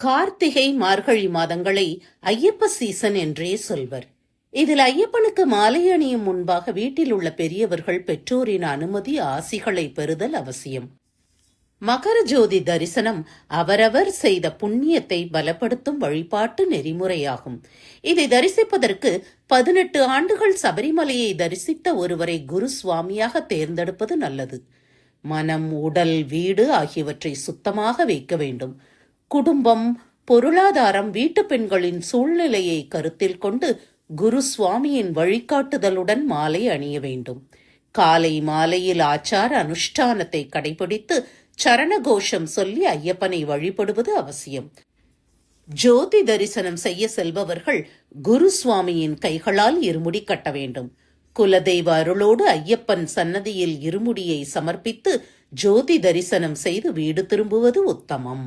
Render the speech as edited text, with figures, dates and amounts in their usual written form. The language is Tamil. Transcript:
கார்த்திகை மார்கழி மாதங்களை ஐயப்ப சீசன் என்றே சொல்வர். இதில் ஐயப்பனுக்கு மாலை அணியும் முன்பாக வீட்டில் உள்ள பெரியவர்கள் பெற்றோரின் அனுமதி ஆசிகளை பெறுதல் அவசியம். மகர ஜோதி தரிசனம் அவரவர் செய்த புண்ணியத்தை பலப்படுத்தும் வழிபாட்டு நெறிமுறையாகும். இதை தரிசிப்பதற்கு 18 ஆண்டுகள் சபரிமலையை தரிசித்த ஒருவரை குரு சுவாமியாக தேர்ந்தெடுப்பது நல்லது. மனம், உடல், வீடு ஆகியவற்றை சுத்தமாக வைக்க வேண்டும். குடும்பம், பொருளாதாரம், வீட்டு பெண்களின் சூழ்நிலையை கருத்தில் கொண்டு குரு சுவாமியின் வழிகாட்டுதலுடன் மாலை அணிய வேண்டும். காலை மாலையில் ஆச்சார அனுஷ்டானத்தை கடைபிடித்து சரண கோஷம் சொல்லி ஐயப்பனை வழிபடுவது அவசியம். ஜோதி தரிசனம் செய்ய செல்பவர்கள் குரு சுவாமியின் கைகளால் இருமுடி கட்ட வேண்டும். குலதெய்வ அருளோடு ஐயப்பன் சன்னதியில் இருமுடியை சமர்ப்பித்து ஜோதி தரிசனம் செய்து வீடு திரும்புவது உத்தமம்.